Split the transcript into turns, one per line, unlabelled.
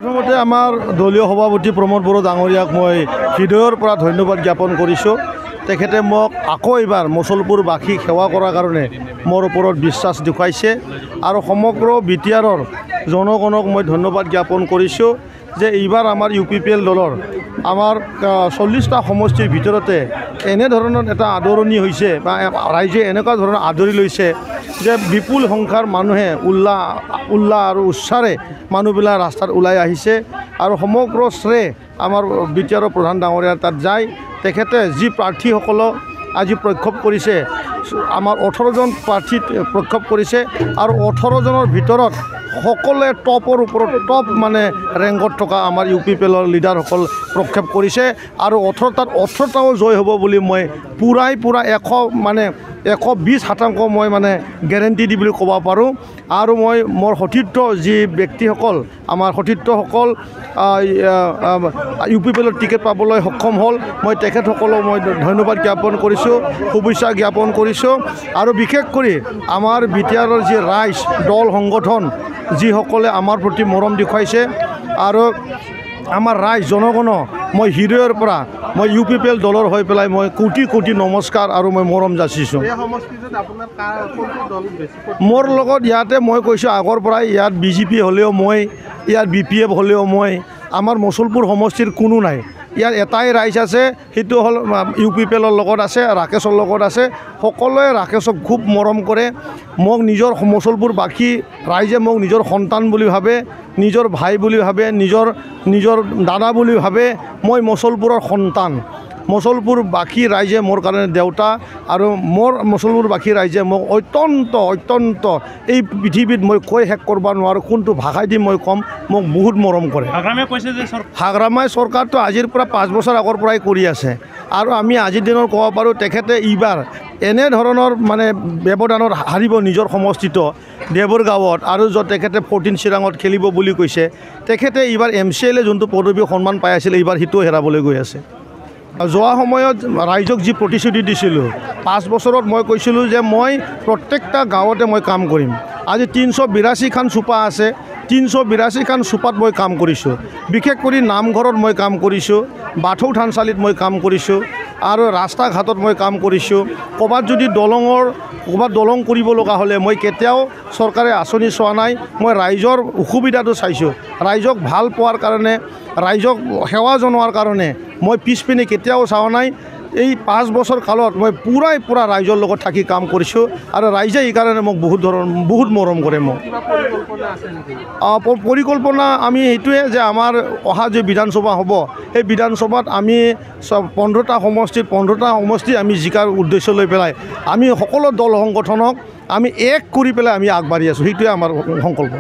প্ৰথমতে আমাৰ দলীয় সভাপতি প্ৰমোদ বড়ো ডাঙৰীয়াক মই হৃদয়ৰ পৰা ধন্যবাদ জ্ঞাপন কৰিছোঁ। তেখেতে মোক আকৌ এবাৰ মুছলপুৰবাসীক সেৱা কৰাৰ কাৰণে মোৰ ওপৰত বিশ্বাস দেখুৱাইছে আৰু সমগ্ৰ বিটিআৰৰ জনগণক মই ধন্যবাদ জ্ঞাপন কৰিছোঁ যে এইবাৰ আমাৰ UPPL দলৰ আমাৰ 40টা সমষ্টিৰ ভিতৰতে এনেধৰণৰ এটা আদৰণি হৈছে বা ৰাইজে এনেকুৱা ধৰণৰ আদৰি লৈছে যে বিপুল সংখ্যাৰ মানুহে উল্লাহ আৰু উৎসাহেৰে মানুহবিলাক ৰাস্তাত ওলাই আহিছে আৰু সমগ্ৰ শ্ৰেয় আমাৰ বিটিআৰৰ প্ৰধান ডাঙৰীয়াৰ তাত যায়। তেখেতে যি প্ৰাৰ্থীসকলক আজি প্ৰক্ষোভ কৰিছে, আমাৰ 18জন প্ৰাৰ্থীত প্ৰক্ষোভ কৰিছে আৰু 18জনৰ ভিতৰত সকলোৱে টপৰ ওপৰত টপ মানে ৰেংকত থকা আমাৰ UPPLৰ লিডাৰসকল প্ৰক্ষেপ কৰিছে আৰু 18টাও জয় হ'ব বুলি মই পূৰা 120% মই মানে গেৰেণ্টি দি বুলি ক'ব পাৰোঁ। আৰু মই মোৰ সতীৰ্থ যি ব্যক্তিসকল আমাৰ সতীৰ্থসকল UPPLৰ টিকেট পাবলৈ সক্ষম হ'ল, মই তেখেতসকলক মই ধন্যবাদ জ্ঞাপন কৰিছোঁ, শুভেচ্ছা জ্ঞাপন কৰিছোঁ। আৰু বিশেষ কৰি আমাৰ বিটিআৰৰ যি ৰাইজ দল সংগঠন যিসকলে আমাৰ প্ৰতি মৰম দেখুৱাইছে আৰু আমাৰ ৰাইজ জনগণক মই হৃদয়ৰ পৰা মই UPPL দলৰ হৈ পেলাই মই কোটি কোটি নমস্কাৰ আৰু মই মৰম যাচিছোঁ। মোৰ লগত ইয়াতে মই কৈছোঁ আগৰ পৰাই ইয়াত BJP হ'লেও মই, ইয়াত BPF হ'লেও মই, আমাৰ মুছলপুৰ সমষ্টিৰ কোনো নাই। ইয়াৰ এটাই ৰাইজ আছে, সেইটো হ'ল UPPLৰ লগত আছে, ৰাকেশৰ লগত আছে। সকলোৱে ৰাকেশক খুব মৰম কৰে। মোক নিজৰ মুছলপুৰবাসী ৰাইজে মোক নিজৰ সন্তান বুলি ভাবে, নিজৰ ভাই বুলি ভাবে, নিজৰ দাদা বুলি ভাবে। মই মুছলপুৰৰ সন্তান। মুছলপুৰবাসী ৰাইজে মোৰ কাৰণে দেউতা আৰু মোৰ মুছলপুৰবাসী ৰাইজে মোক অত্যন্ত এই পৃথিৱীত মই কৈ শেষ কৰিব নোৱাৰোঁ কোনটো ভাষাই দি মই ক'ম, মোক বহুত মৰম কৰে। হাগ্ৰামাই চৰকাৰটো আজিৰ পৰা 5 বছৰ আগৰ পৰাই কৰি আছে আৰু আমি আজিৰ দিনত ক'ব পাৰোঁ তেখেতে এইবাৰ এনেধৰণৰ মানে ব্যৱধানত হাৰিব নিজৰ সমষ্টিত দেৱৰ গাঁৱত আৰু য'ত তেখেতে 14 চিৰাঙত খেলিব বুলি কৈছে। তেখেতে এইবাৰ MCL যোনটো পদবী সন্মান পাই আছিলে এইবাৰ সিটোও হেৰাবলৈ গৈ আছে। যোৱা সময়ত ৰাইজক যি প্ৰতিশ্ৰুতি দিছিলোঁ 5 বছৰত মই কৈছিলোঁ যে মই প্ৰত্যেকটা গাঁৱতে মই কাম কৰিম। আজি 382খন চুপা আছে, 382খন চুপাত মই কাম কৰিছোঁ। বিশেষ কৰি নামঘৰত মই কাম কৰিছোঁ, বাথৌ থানচালিত মই কাম কৰিছোঁ আৰু ৰাস্তা ঘাটত মই কাম কৰিছোঁ। ক'ৰবাত যদি দলং কৰিব লগা হ'লে মই কেতিয়াও চৰকাৰে আঁচনি চোৱা নাই। মই ৰাইজৰ অসুবিধাটো চাইছোঁ, ৰাইজক ভাল পোৱাৰ কাৰণে, ৰাইজক সেৱা জনোৱাৰ কাৰণে মই পিছপিনে কেতিয়াও চোৱা নাই। এই 5 বছৰ কালত মই পুৰা ৰাইজৰ লগত থাকি কাম কৰিছোঁ আৰু ৰাইজে এইকাৰণে মোক বহুত মৰম কৰে। মোক পৰিকল্পনা আমি এইটোৱে যে আমাৰ অহা যে বিধানসভা হ'ব সেই বিধানসভাত আমি 15টা সমষ্টি আমি জিকাৰ উদ্দেশ্য লৈ পেলাই আমি সকলো দল সংগঠনক আমি এক কৰি পেলাই আমি আগবাঢ়ি আছোঁ। সেইটোৱে আমাৰ সংকল্প।